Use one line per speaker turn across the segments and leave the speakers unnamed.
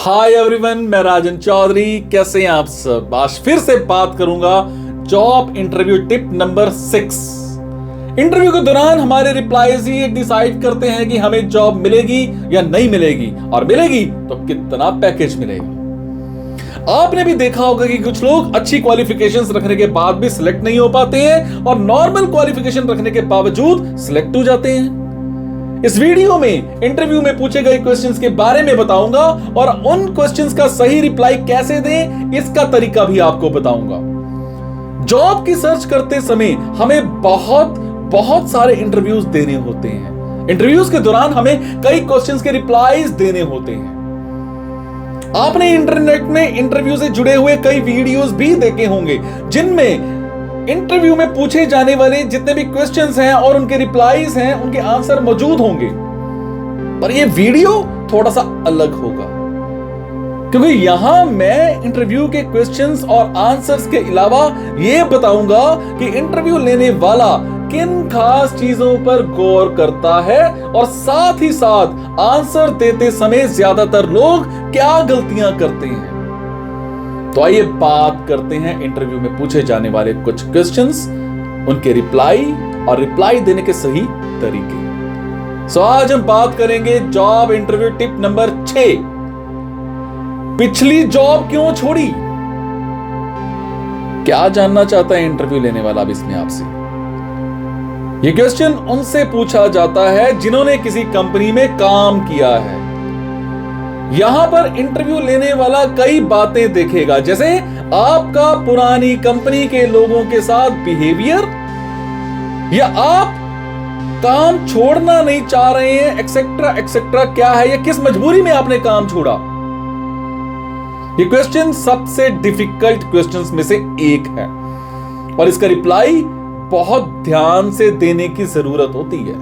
Hi everyone, मैं राजन चौधरी। कैसे हैं आप सब? आज फिर से बात करूंगा job interview tip number 6। Interview के दौरान हमारे रिप्लाईज ही डिसाइड करते हैं कि हमें जॉब मिलेगी या नहीं मिलेगी, और मिलेगी तो कितना पैकेज मिलेगा। आपने भी देखा होगा कि कुछ लोग अच्छी क्वालिफिकेशंस रखने के बाद भी सिलेक्ट नहीं हो पाते हैं और नॉर्मल क्वालिफिकेशन रखने के बावजूद सिलेक्ट हो जाते हैं। इस वीडियो में इंटरव्यू में पूछे गए क्वेश्चंस के बारे में बताऊंगा और उन क्वेश्चंस का सही रिप्लाई कैसे दें इसका तरीका भी आपको बताऊंगा। जॉब की सर्च करते समय हमें बहुत सारे इंटरव्यूज देने होते हैं। इंटरव्यूज के दौरान हमें कई क्वेश्चंस के रिप्लाईज देने होते हैं। आपने इंटरनेट में इंटरव्यू से जुड़े हुए कई वीडियोस भी देखे होंगे जिनमें इंटरव्यू में पूछे जाने वाले जितने भी क्वेश्चंस हैं और उनके रिप्लाईज हैं, उनके आंसर मौजूद होंगे। पर यह वीडियो थोड़ा सा अलग होगा क्योंकि यहां मैं इंटरव्यू के क्वेश्चंस और आंसर्स के अलावा यह बताऊंगा कि इंटरव्यू लेने वाला किन खास चीजों पर गौर करता है और साथ ही साथ आंसर देते समय ज्यादातर लोग क्या गलतियां करते हैं। तो आइए बात करते हैं इंटरव्यू में पूछे जाने वाले कुछ क्वेश्चंस, उनके रिप्लाई और रिप्लाई देने के सही तरीके। सो आज हम बात करेंगे जॉब इंटरव्यू टिप नंबर 6। पिछली जॉब क्यों छोड़ी? क्या जानना चाहता है इंटरव्यू लेने वाला अब इसमें आपसे? यह क्वेश्चन उनसे पूछा जाता है जिन्होंने किसी कंपनी में काम किया है। यहां पर इंटरव्यू लेने वाला कई बातें देखेगा, जैसे आपका पुरानी कंपनी के लोगों के साथ बिहेवियर, या आप काम छोड़ना नहीं चाह रहे हैं, एक्सेट्रा एक्सेट्रा। क्या है या किस मजबूरी में आपने काम छोड़ा? ये क्वेश्चन सबसे डिफिकल्ट क्वेश्चंस में से एक है और इसका रिप्लाई बहुत ध्यान से देने की जरूरत होती है।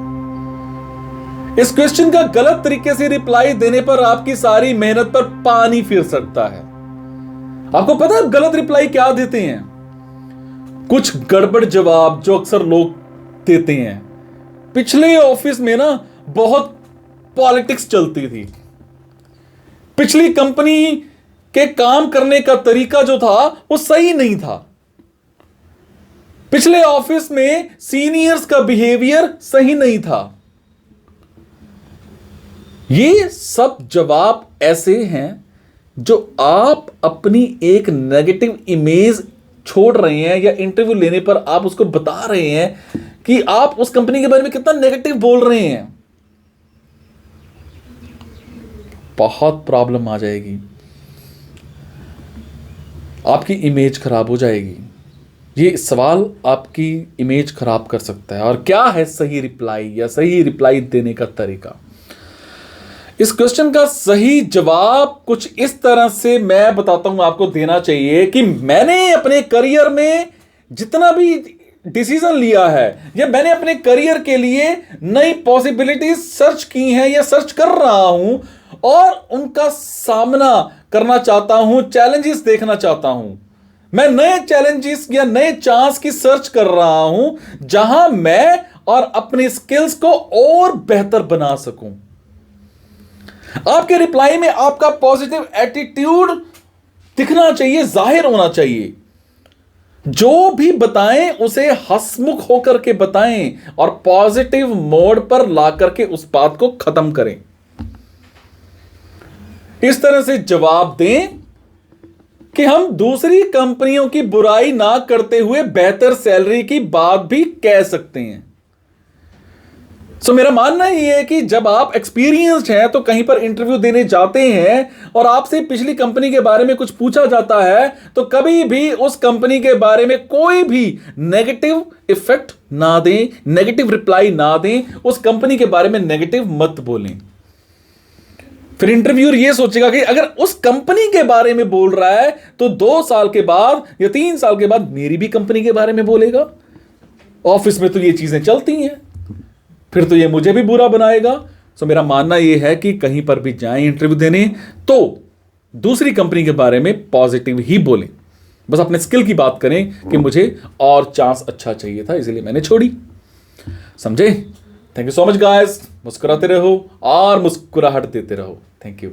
इस क्वेश्चन का गलत तरीके से रिप्लाई देने पर आपकी सारी मेहनत पर पानी फिर सकता है। आपको पता है गलत रिप्लाई क्या देते हैं? कुछ गड़बड़ जवाब जो अक्सर लोग देते हैं। पिछले ऑफिस में ना बहुत पॉलिटिक्स चलती थी। पिछली कंपनी के काम करने का तरीका जो था वो सही नहीं था। पिछले ऑफिस में सीनियर्स का बिहेवियर सही नहीं था। ये सब जवाब ऐसे हैं जो आप अपनी एक नेगेटिव इमेज छोड़ रहे हैं, या इंटरव्यू लेने पर आप उसको बता रहे हैं कि आप उस कंपनी के बारे में कितना नेगेटिव बोल रहे हैं। बहुत प्रॉब्लम आ जाएगी, आपकी इमेज खराब हो जाएगी। ये सवाल आपकी इमेज खराब कर सकता है। और क्या है सही रिप्लाई या सही रिप्लाई देने का तरीका? इस क्वेश्चन का सही जवाब कुछ इस तरह से मैं बताता हूं आपको देना चाहिए कि मैंने अपने करियर में जितना भी डिसीजन लिया है या मैंने अपने करियर के लिए नई पॉसिबिलिटीज सर्च की हैं या सर्च कर रहा हूं और उनका सामना करना चाहता हूं, चैलेंजेस देखना चाहता हूं। मैं नए चैलेंजेस या नए चांस की सर्च कर रहा हूं जहां मैं और अपने स्किल्स को और बेहतर बना सकूं। आपके रिप्लाई में आपका पॉजिटिव एटीट्यूड दिखना चाहिए, जाहिर होना चाहिए। जो भी बताएं उसे हंसमुख होकर के बताएं और पॉजिटिव मोड पर लाकर के उस बात को खत्म करें। इस तरह से जवाब दें कि हम दूसरी कंपनियों की बुराई ना करते हुए बेहतर सैलरी की बात भी कह सकते हैं। मेरा मानना यह है कि जब आप एक्सपीरियंस्ड हैं तो कहीं पर इंटरव्यू देने जाते हैं और आपसे पिछली कंपनी के बारे में कुछ पूछा जाता है तो कभी भी उस कंपनी के बारे में कोई भी नेगेटिव इफेक्ट ना दें, नेगेटिव रिप्लाई ना दें, उस कंपनी के बारे में नेगेटिव मत बोलें। फिर इंटरव्यूअर यह सोचेगा कि अगर उस कंपनी के बारे में बोल रहा है तो 2 साल के बाद या 3 साल के बाद मेरी भी कंपनी के बारे में बोलेगा। ऑफिस में तो ये चीजें चलती हैं, फिर तो ये मुझे भी बुरा बनाएगा। मेरा मानना यह है कि कहीं पर भी जाएं इंटरव्यू देने तो दूसरी कंपनी के बारे में पॉजिटिव ही बोलें। बस अपने स्किल की बात करें कि मुझे और चांस अच्छा चाहिए था इसलिए मैंने छोड़ी। समझे? Thank you so much guys. मुस्कुराते रहो और मुस्कुराहट देते रहो। Thank you.